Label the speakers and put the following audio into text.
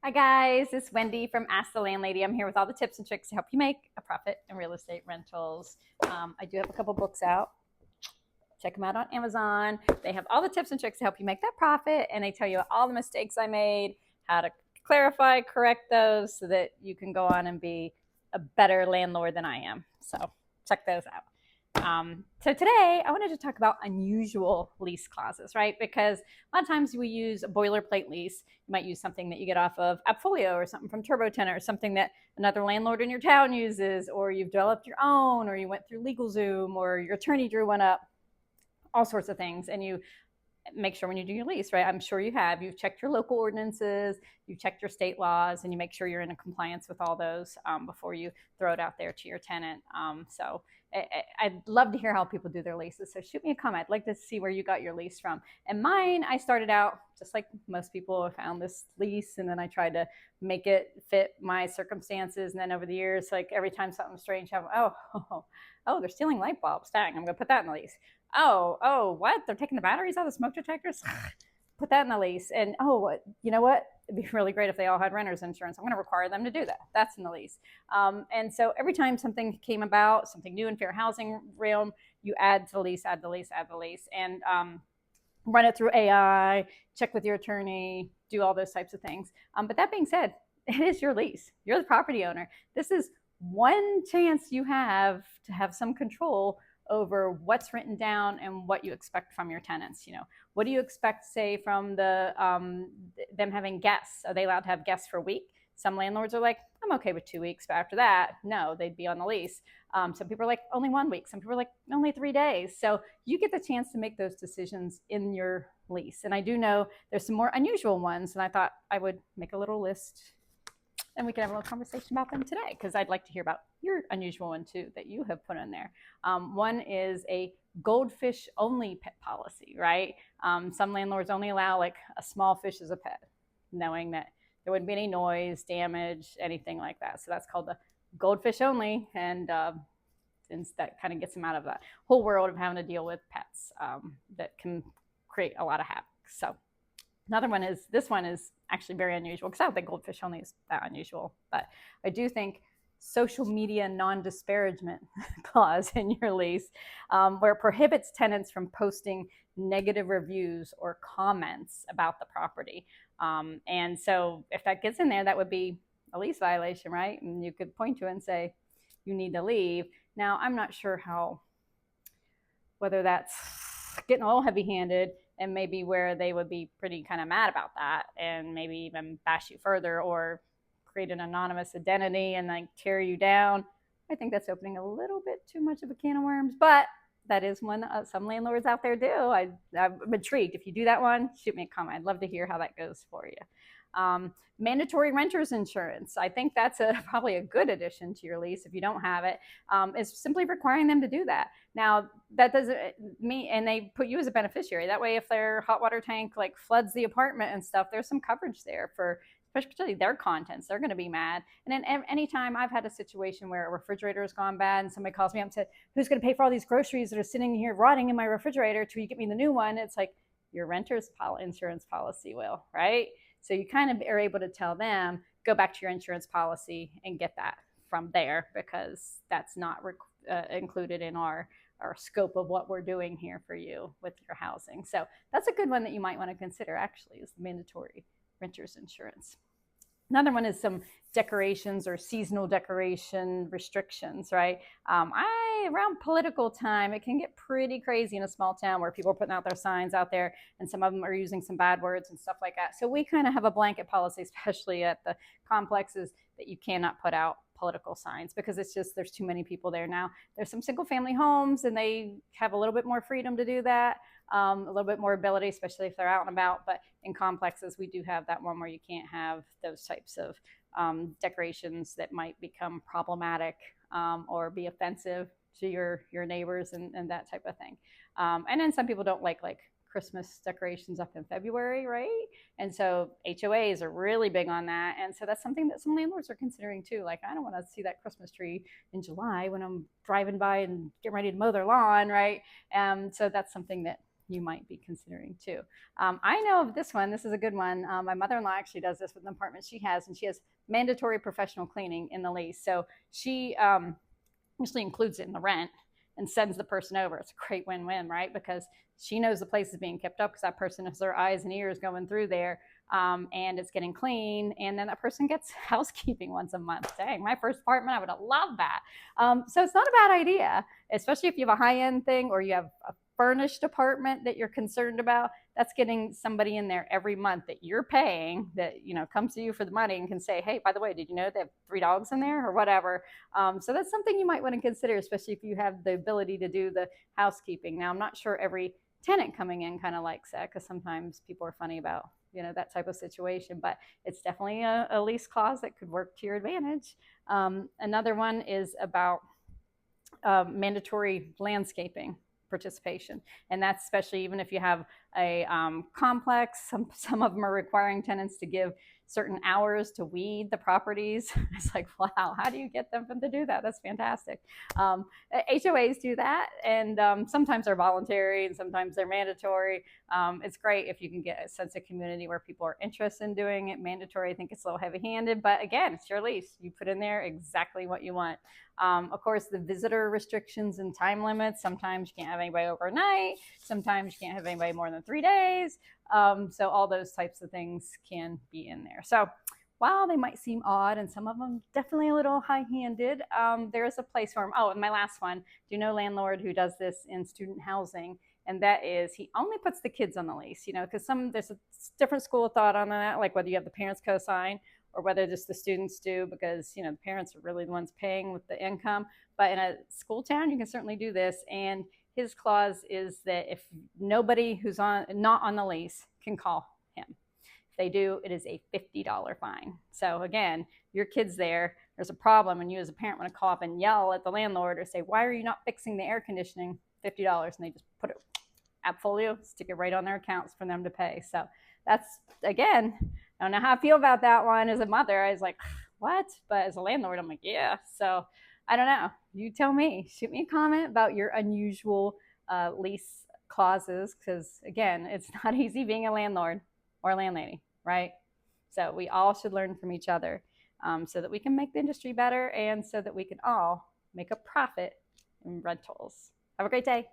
Speaker 1: Hi guys, it's Wendy from Ask the Landlady. I'm here with all the tips and tricks to help you make a profit in real estate rentals. I do have a couple books out. Check them out on Amazon. They have all the tips and tricks to help you make that profit, and they tell you all the mistakes I made, how to clarify, correct those so that you can go on and be a better landlord than I am. So check those out. So today I wanted to talk about unusual lease clauses, right? Because a lot of times we use a boilerplate lease. You might use something that you get off of Appfolio or something from TurboTenant or something that another landlord in your town uses, or you've developed your own, or you went through LegalZoom, or your attorney drew one up, all sorts of things. And you make sure when you do your lease, right? I'm sure you've checked your local ordinances, you've checked your state laws, and you make sure you're in compliance with all those before you throw it out there to your tenant. So I'd love to hear how people do their leases. So shoot me a comment. I'd like to see where you got your lease from. And mine, I started out just like most people. I found this lease and then I tried to make it fit my circumstances. And then over the years, like every time something strange happened, they're stealing light bulbs. Dang, I'm gonna put that in the lease. What? They're taking the batteries out of the smoke detectors? Put that in the lease. And you know what? It'd be really great if they all had renter's insurance. I'm going to require them to do that. That's in the lease. And so every time something came about, something new in fair housing realm, you add to the lease, add the lease, add the lease, and run it through AI, check with your attorney, do all those types of things. But that being said, it is your lease. You're the property owner. This is one chance you have to have some control over what's written down and what you expect from your tenants. What do you expect, say, from them having guests? Are they allowed to have guests for a week? Some landlords are like, I'm okay with 2 weeks, but after that, no, they'd be on the lease. Some people are like, only 1 week. Some people are like, only 3 days. So you get the chance to make those decisions in your lease. And I do know there's some more unusual ones, and I thought I would make a little list and we can have a little conversation about them today, because I'd like to hear about your unusual one too that you have put in there. One is a goldfish only pet policy, right? Some landlords only allow like a small fish as a pet, knowing that there wouldn't be any noise, damage, anything like that. So that's called the goldfish only, and since that kind of gets them out of that whole world of having to deal with pets that can create a lot of havoc. So another one is, this one is actually very unusual, because I don't think goldfish only is that unusual, but I do think social media non-disparagement clause in your lease, where it prohibits tenants from posting negative reviews or comments about the property. And so if that gets in there, that would be a lease violation, right? And you could point to it and say, you need to leave. Now, I'm not sure whether that's getting a little heavy-handed, and maybe where they would be pretty kind of mad about that and maybe even bash you further or create an anonymous identity and like tear you down. I think that's opening a little bit too much of a can of worms, but that is one some landlords out there do. I'm intrigued. If you do that one, shoot me a comment. I'd love to hear how that goes for you. Mandatory renter's insurance. I think that's probably a good addition to your lease if you don't have it. Is simply requiring them to do that. Now, that doesn't mean, and they put you as a beneficiary. That way, if their hot water tank like floods the apartment and stuff, there's some coverage there for especially their contents. They're going to be mad. And then anytime I've had a situation where a refrigerator has gone bad and somebody calls me up and said, who's going to pay for all these groceries that are sitting here rotting in my refrigerator till you get me the new one? It's like, your renter's insurance policy will, right? So you kind of are able to tell them, go back to your insurance policy and get that from there, because that's not included in our scope of what we're doing here for you with your housing. So that's a good one that you might want to consider, actually, is the mandatory renter's insurance. Another one is some decorations or seasonal decoration restrictions, right? Around political time, it can get pretty crazy in a small town where people are putting out their signs out there, and some of them are using some bad words and stuff like that. So we kind of have a blanket policy, especially at the complexes, that you cannot put out political signs, because it's just, there's too many people there now. There's some single family homes and they have a little bit more freedom to do that, a little bit more ability, especially if they're out and about. But in complexes, we do have that one where you can't have those types of decorations that might become problematic or be offensive to your neighbors and that type of thing. And then some people don't like Christmas decorations up in February, right? And so HOAs are really big on that. And so that's something that some landlords are considering too. Like, I don't want to see that Christmas tree in July when I'm driving by and getting ready to mow their lawn, right? So that's something that you might be considering too. I know of this one. This is a good one. My mother-in-law actually does this with an apartment she has, and she has mandatory professional cleaning in the lease. So she usually includes it in the rent and sends the person over. It's a great win-win, right? Because she knows the place is being kept up because that person has their eyes and ears going through there, and it's getting clean. And then that person gets housekeeping once a month. Dang, my first apartment, I would have loved that. So it's not a bad idea, especially if you have a high-end thing or you have a furnished apartment that you're concerned about. That's getting somebody in there every month that you're paying, that comes to you for the money and can say, hey, by the way, did you know they have 3 dogs in there or whatever? So that's something you might want to consider, especially if you have the ability to do the housekeeping. Now, I'm not sure every tenant coming in kind of likes that, because sometimes people are funny about that type of situation, but it's definitely a lease clause that could work to your advantage. Another one is about mandatory landscaping participation, and that's especially even if you have a complex. Some of them are requiring tenants to give certain hours to weed the properties. It's like, wow, how do you get them to do that? That's fantastic. HOAs do that, and sometimes they're voluntary and sometimes they're mandatory. It's great if you can get a sense of community where people are interested in doing it. Mandatory, I think it's a little heavy-handed, but again, it's your lease. You put in there exactly what you want. Of course, the visitor restrictions and time limits. Sometimes you can't have anybody overnight. Sometimes you can't have anybody more than 3 days. So all those types of things can be in there. So while they might seem odd, and some of them definitely a little high-handed, there is a place for them. Oh, and my last one. Do you know a landlord who does this in student housing? And that is, he only puts the kids on the lease, because there's a different school of thought on that, like whether you have the parents co-sign or whether just the students do, because the parents are really the ones paying with the income. But in a school town, you can certainly do this. And his clause is that if nobody who's not on the lease can call him, if they do, it is a $50 fine. So again, your kid's there's a problem, and you as a parent want to call up and yell at the landlord or say, why are you not fixing the air conditioning? $50, and they just put it AppFolio, stick it right on their accounts for them to pay. So that's, again, I don't know how I feel about that one. As a mother, I was like, what? But as a landlord, I'm like, yeah. So I don't know. You tell me. Shoot me a comment about your unusual lease clauses, because again, it's not easy being a landlord or a landlady, right? So we all should learn from each other, so that we can make the industry better and so that we can all make a profit in rentals. Have a great day.